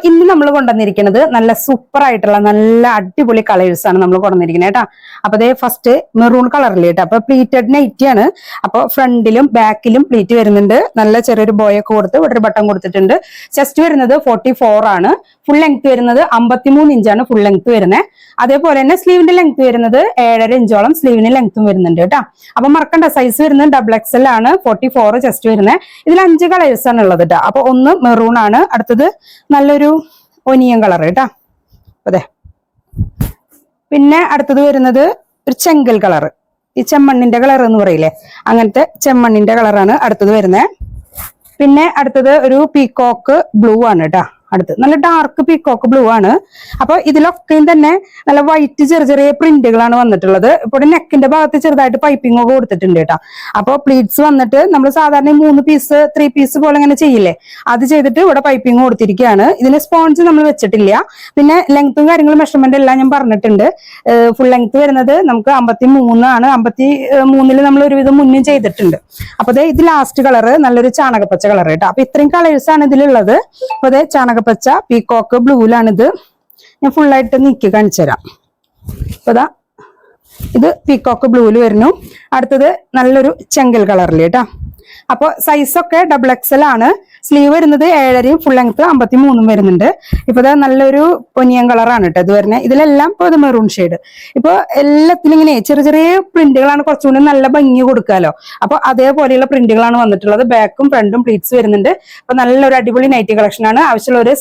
ഇന്ന് നമ്മൾ കൊണ്ടുവന്നിരിക്കുന്നത് നല്ല സൂപ്പർ ആയിട്ടുള്ള നല്ല അടിപൊളി കളേഴ്സ് ആണ് നമ്മൾ കൊണ്ടുവന്നിരിക്കുന്നത് കേട്ടോ. അപ്പൊ അതേ ഫസ്റ്റ് മെറൂൺ കളറിൽ കേട്ടോ. അപ്പൊ പ്ലീറ്റഡ് നൈറ്റി ആണ്. അപ്പൊ ഫ്രണ്ടിലും ബാക്കിലും പ്ലീറ്റ് വരുന്നുണ്ട്. നല്ല ചെറിയൊരു ബോയൊക്കെ കൊടുത്ത് ഇവിടെ ഒരു ബട്ടൺ കൊടുത്തിട്ടുണ്ട്. ചെസ്റ്റ് വരുന്നത് 44 ആണ്. ഫുൾ ലെങ്ത് വരുന്നത് 53 ഇഞ്ചാണ് ഫുൾ ലെങ്ത് വരുന്നത്. അതേപോലെ തന്നെ സ്ലീവിന്റെ ലെങ്ത് വരുന്നത് 7.5 ഇഞ്ചോളം സ്ലീവിന് ലെങ്ത്തും വരുന്നുണ്ട് കേട്ടോ. അപ്പൊ മറക്കണ്ട, സൈസ് വരുന്നത് XXL ആണ്. 44 ചെസ്റ്റ് വരുന്നത്. ഇതിൽ 5 കളേഴ്സ് ആണ് ഉള്ളത് കേട്ടോ. അപ്പൊ ഒന്ന് മെറൂൺ ആണ്, അടുത്തത് നല്ലൊരു ഒനിയൻ കളർ കേട്ടോ. അതെ, പിന്നെ അടുത്തത് വരുന്നത് ഒരു ചെങ്കൽ കളർ, ഈ ചെമ്മണ്ണിന്റെ കളർ എന്ന് പറയില്ലേ, അങ്ങനത്തെ ചെമ്മണ്ണിന്റെ കളറാണ് അടുത്തത് വരുന്നത്. പിന്നെ അടുത്തത് ഒരു പീകോക്ക് ബ്ലൂ ആണ് കേട്ടോ. അടുത്ത് നല്ല ഡാർക്ക് പീകോക്ക് ബ്ലൂ ആണ്. അപ്പൊ ഇതിലൊക്കെയും തന്നെ നല്ല വൈറ്റ് ചെറിയ ചെറിയ പ്രിന്റുകളാണ് വന്നിട്ടുള്ളത്. ഇപ്പോൾ നെക്കിന്റെ ഭാഗത്ത് ചെറുതായിട്ട് പൈപ്പിംഗ് ഒക്കെ കൊടുത്തിട്ടുണ്ട് കേട്ടോ. അപ്പൊ പ്ലീറ്റ്സ് വന്നിട്ട് നമ്മൾ സാധാരണ 3 പീസ് 3 പീസ് പോലെ ഇങ്ങനെ ചെയ്യില്ലേ, അത് ചെയ്തിട്ട് ഇവിടെ പൈപ്പിംഗ് കൊടുത്തിരിക്കുകയാണ്. ഇതിന് സ്പോഞ്ച് നമ്മൾ വെച്ചിട്ടില്ല. പിന്നെ ലെങ്ത്തും കാര്യങ്ങളും മെഷർമെന്റ് എല്ലാം ഞാൻ പറഞ്ഞിട്ടുണ്ട്. ഫുൾ ലെങ്ത് വരുന്നത് നമുക്ക് 53 ആണ്. 53 നമ്മൾ ഒരുവിധം മുന്നേ ചെയ്തിട്ടുണ്ട്. അപ്പൊ അതെ, ഇത് ലാസ്റ്റ് കളർ നല്ലൊരു ചാണകപ്പച്ച കളർ കേട്ടോ. അപ്പൊ ഇത്രയും കളേഴ്സ് ആണ് ഇതിലുള്ളത്. അപ്പൊ അതെ, ചാണകപ്പച്ച പീകോക്ക് ബ്ലൂവിലാണിത്. ഞാൻ ഫുള്ളായിട്ട് നീക്കി കാണിച്ചു തരാം. അപ്പൊ ഇതാ, ഇത് പീകോക്ക് ബ്ലൂവിൽ വരുന്നു. അടുത്തത് നല്ലൊരു ചെങ്കൽ കളറിൽ കേട്ടോ. അപ്പൊ സൈസൊക്കെ XXL ആണ്. സ്ലീവ് വരുന്നത് 7.5 ഫുൾ ലെങ്ത് 53 വരുന്നുണ്ട്. ഇപ്പൊ നല്ലൊരു ഒനിയൻ കളറാണ് കേട്ടോ ഇത് വരുന്നത്. ഇതിലെല്ലാം ഇപ്പൊ ഇത് മെറൂൺ ഷെയ്ഡ്. ഇപ്പൊ എല്ലാത്തിലും ഇങ്ങനെ ചെറിയ ചെറിയ പ്രിന്റുകളാണ് കുറച്ചുകൂടി നല്ല ഭംഗി കൊടുക്കാലോ. അപ്പൊ അതേപോലെയുള്ള പ്രിന്റുകളാണ് വന്നിട്ടുള്ളത്. ബാക്കും ഫ്രണ്ടും പ്ലീറ്റ്സ് വരുന്നുണ്ട്. അപ്പൊ നല്ലൊരു അടിപൊളി നൈറ്റി കളക്ഷൻ ആണ്. ആവശ്യമുള്ള ഒരു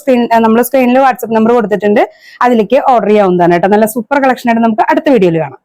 നമ്മൾ സ്ക്രീനിൽ വാട്സ്ആപ്പ് നമ്പർ കൊടുത്തിട്ടുണ്ട്, അതിലേക്ക് ഓർഡർ ചെയ്യാവുന്നതാണ് കേട്ടോ. നല്ല സൂപ്പർ കളക്ഷൻ ആയിട്ട് നമുക്ക് അടുത്ത വീഡിയോയിൽ കാണാം.